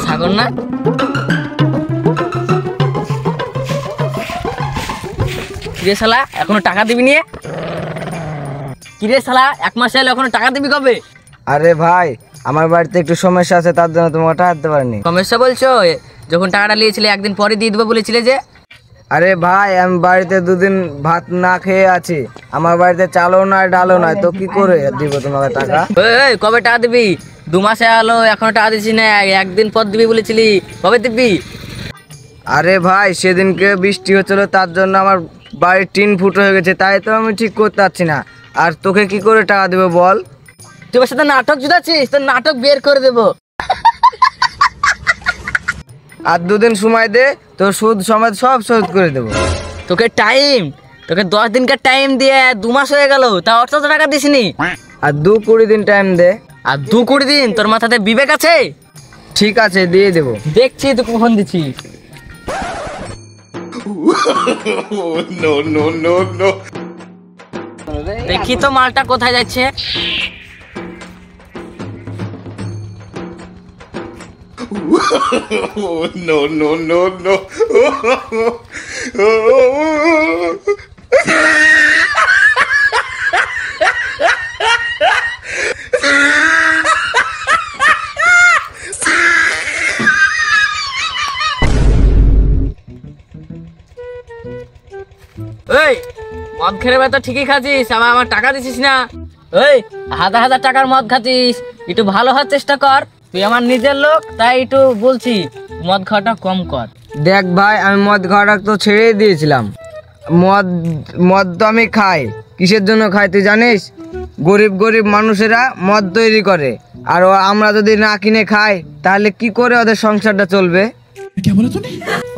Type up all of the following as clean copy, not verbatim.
সাগর না? কিরে শালা এখনো টাকা দিবি নিয়ে? কিরে শালা 1 মাস এলো এখনো টাকা দিবি কবে? আরে ভাই আমার বাড়িতে একটু সমস্যা আছে, তার জন্য তোমাকে টাকা দিতে পারিনি। সমস্যা বলছো? যখন টাকাটা নিয়েছিলে একদিন পরে দিয়ে দেবো বলেছিলে যে। আরে ভাই আমি বাড়িতে 2 দিন ভাত না খেয়ে আছি, আমার বাড়িতে চালও নাই ডালও নাই, তো কি করে দিব তোমাকে টাকা? এই কবে টাকা দিবি? 2 মাসে এলো এখনো টাকা দিছিস না, একদিন পর দিবি বলেছিলি, কবে দিবি? আরে ভাই সেদিনকে বৃষ্টি হচ্ছিল, তার জন্য আমার বাড়ির টিন ফুটো হয়ে গেছে, তাই তো আমি ঠিক করতে পারছি না। আর তোকে কি করে টাকা দেবো বল? তুই ওর সাথে নাটক জুড়াচ্ছিস, তোর নাটক বের করে দেবো। আর 2 দিন সময় দে, তোর সুদ সমেত সব শোধ করে দেবো। তোকে 10 দিনকার টাইম দিয়ে 2 মাস হয়ে গেল, তা অত টাকা দিসনি। আর 2-20 দিন টাইম দে। আর 2-20 দিন? তোর মাথাতে বিবেক আছে? ঠিক আছে দিয়ে দেবো। দেখছি তুই কখন দিচ্ছিস। দেখি তো মালটা কোথায় যাচ্ছে। এই মদ খেলে তো ঠিকই খাচ্ছিস, আমার টাকা দিছিস না। এই 1000 টাকার মদ খাচ্ছিস, একটু ভালো হওয়ার চেষ্টা কর। তুই আমার নিজের লোক, তাই একটু বলছি মদ খাওয়াটা কম কর। দেখ ভাই আমি মদ খাওয়াটা তো ছেড়েই দিয়েছিলাম। মদ তো আমি খাই, কিসের জন্য খাই তুই জানিস? গরিব মানুষেরা মদ তৈরি করে, আর আমরা যদি না কিনে খাই তাহলে কি করে ওদের সংসারটা চলবে?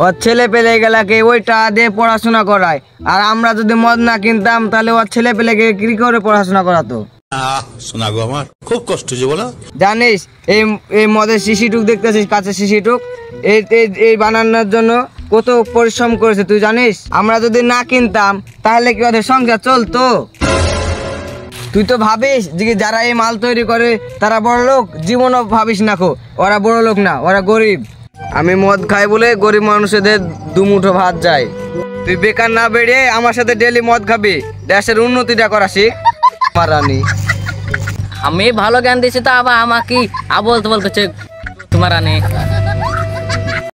ওর ছেলে পেলে গেলাকে ওই টাকা দিয়ে পড়াশোনা করায়, আর আমরা যদি মদ না কিনতাম তাহলে ওর ছেলে পেলেকে কি করে পড়াশোনা করাতো? শোনা গো আমার খুব কষ্ট যে বলো। জানিস এই মদের শিশিটুক দেখতেছিস, কাঁচের শিশিটুক, এই বানানোর জন্য কত পরিশ্রম করেছে তুই জানিস? আমরা যদি না কিনতাম তাহলে কি ওদের সংসার চলতো? তুই তো ভাবিস যে যারা এই মাল তৈরি করে তারা বড় লোক, জীবনও ভাবিস না খো, ওরা বড় লোক না, ওরা গরিব। আমি মদ খাই বলে গরিব মানুষদের 2 মুঠো ভাত যায়। তুই বেকার না বেরিয়ে আমার সাথে ডেলি মদ খাবি, দেশের উন্নতিটা করা শিখ। রানী আমি ভালো জ্ঞান দিয়েছি, তা আবার আমাকে আবল তবল করছে তোমার রানী।